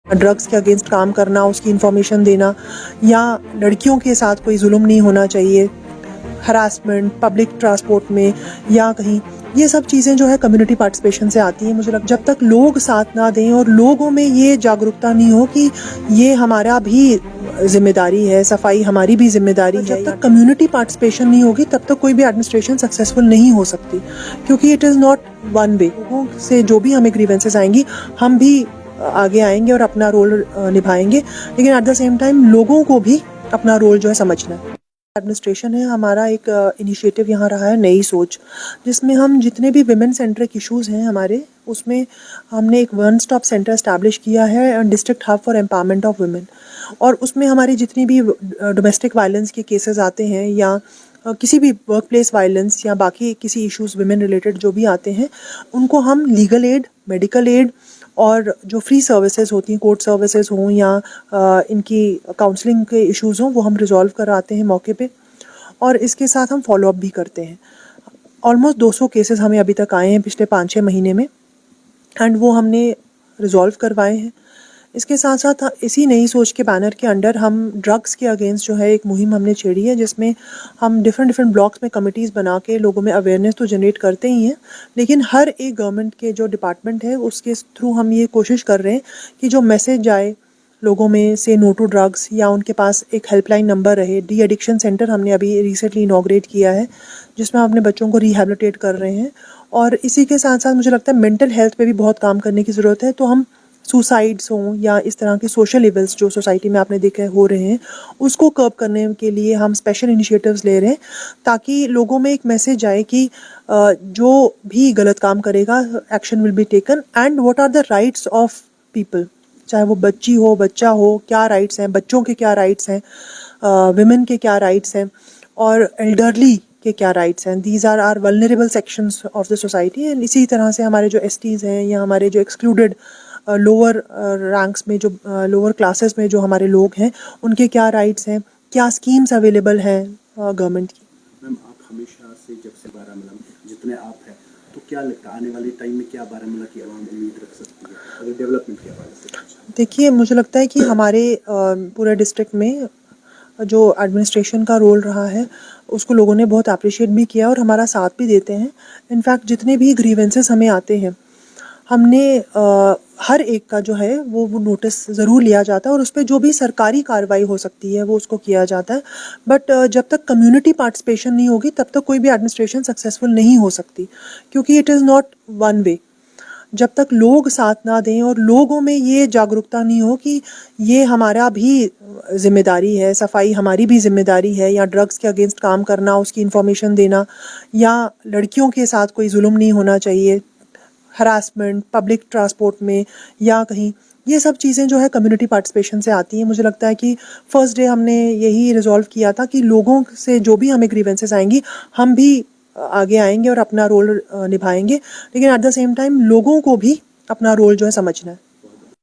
Drugs के against काम करना, उसकी इन्फॉर्मेशन देना, या लड़कियों के साथ कोई जुल्म नहीं होना चाहिए, हरासमेंट पब्लिक ट्रांसपोर्ट में या कहीं, ये सब चीज़ें जो है कम्युनिटी पार्टिसिपेशन से आती हैं। मुझे लगता है जब तक लोग साथ ना दें और लोगों में ये जागरूकता नहीं हो कि ये हमारा भी जिम्मेदारी है, सफाई हमारी भी जिम्मेदारी है, जब तक कम्युनिटी पार्टिसिपेशन नहीं होगी तब तक कोई भी एडमिनिस्ट्रेशन सक्सेसफुल नहीं हो सकती, क्योंकि it is not one way. लोगों से जो भी हमें ग्रीवेंसेस आएंगी हम भी आगे आएंगे और अपना रोल निभाएंगे, लेकिन एट द सेम टाइम लोगों को भी अपना रोल जो है समझना है। एडमिनिस्ट्रेशन है हमारा एक इनिशिएटिव यहाँ रहा है नई सोच, जिसमें हम जितने भी विमेन सेंट्रिक इश्यूज़ हैं हमारे, उसमें हमने एक वन स्टॉप सेंटर इस्टेब्लिश किया है, district hub for empowerment of women. और उसमें हमारी जितनी भी डोमेस्टिक वायलेंस के केसेस आते हैं या किसी भी वर्क प्लेस वायलेंस या बाकी किसी इश्यूज़ विमेन रिलेटेड जो भी आते हैं, उनको हम लीगल एड, मेडिकल एड और जो फ्री सर्विसेज होती हैं, कोर्ट सर्विसेज हों या इनकी काउंसलिंग के इश्यूज़ हों, वो हम रिजॉल्व कराते हैं मौके पे। और इसके साथ हम फॉलो अप भी करते हैं। ऑलमोस्ट 200 केसेस हमें अभी तक आए हैं पिछले 5-6 महीने में, एंड वो हमने रिजॉल्व करवाए हैं। इसके साथ साथ इसी नई सोच के बैनर के अंडर हम ड्रग्स के अगेंस्ट जो है एक मुहिम हमने छेड़ी है, जिसमें हम डिफरेंट ब्लॉक्स में कमिटीज़ बना के लोगों में अवेयरनेस तो जनरेट करते ही हैं, लेकिन हर एक गवर्नमेंट के जो डिपार्टमेंट है उसके थ्रू हम ये कोशिश कर रहे हैं कि जो मैसेज जाए लोगों में से नो टू ड्रग्स, या उनके पास एक हेल्पलाइन नंबर रहे। डी एडिक्शन सेंटर हमने अभी रिसेंटली इनॉग्रेट किया है, जिसमें हम अपने बच्चों को रिहैबिलिटेट कर रहे हैं। और इसी के साथ साथ मुझे लगता है मेंटल हेल्थ पे भी बहुत काम करने की ज़रूरत है। तो हम सुसाइड्स हों या इस तरह के सोशल इवेंट्स जो सोसाइटी में आपने देखे हो रहे हैं, उसको कर्ब करने के लिए हम स्पेशल इनिशिएटिव्स ले रहे हैं, ताकि लोगों में एक मैसेज आए कि जो भी गलत काम करेगा action will be taken, and what are the rights of people, चाहे वो बच्ची हो बच्चा हो, क्या राइट्स हैं, बच्चों के क्या राइट्स हैं, विमेन के क्या राइट्स हैं, और एल्डरली के क्या राइट्स हैं। These are are vulnerable sections of the society. And इसी तरह से हमारे जो एसटीज़ हैं या हमारे जो एक्सक्लूडेड लोअर रैंक्स में, जो लोअर क्लासेस में जो हमारे लोग हैं, उनके क्या राइट्स हैं, क्या स्कीम्स अवेलेबल हैं गवर्नमेंट की। मैम, आप हमेशा से जब से बारामूला जितने आप हैं, तो क्या लगता है आने वाले टाइम में क्या बारामूला की आवाम उम्मीद रख सकती है अगर डेवलपमेंट के हवाले से? देखिए, मुझे लगता है कि हमारे पूरे डिस्ट्रिक्ट में जो एडमिनिस्ट्रेशन का रोल रहा है उसको लोगों ने बहुत अप्रिशिएट भी किया और हमारा साथ भी देते हैं। इनफैक्ट जितने भी ग्रीवेंसेस हमें आते हैं, हमने हर एक का जो है वो नोटिस ज़रूर लिया जाता है और उस पर जो भी सरकारी कार्रवाई हो सकती है वो उसको किया जाता है। बट जब तक कम्युनिटी पार्टिसिपेशन नहीं होगी तब तक कोई भी एडमिनिस्ट्रेशन सक्सेसफुल नहीं हो सकती, क्योंकि it is not one way. जब तक लोग साथ ना दें और लोगों में ये जागरूकता नहीं हो कि ये हमारा भी जिम्मेदारी है, सफाई हमारी भी जिम्मेदारी है, या ड्रग्स के अगेंस्ट काम करना, उसकी इन्फॉर्मेशन देना, या लड़कियों के साथ कोई जुल्म नहीं होना चाहिए, हरासमेंट पब्लिक ट्रांसपोर्ट में या कहीं, ये सब चीज़ें जो है कम्युनिटी पार्टिसिपेशन से आती हैं। मुझे लगता है कि फर्स्ट डे हमने यही रिजॉल्व किया था कि लोगों से जो भी हमें ग्रीवेंसेस आएंगी हम भी आगे आएंगे और अपना रोल निभाएंगे, लेकिन एट द सेम टाइम लोगों को भी अपना रोल जो है समझना है।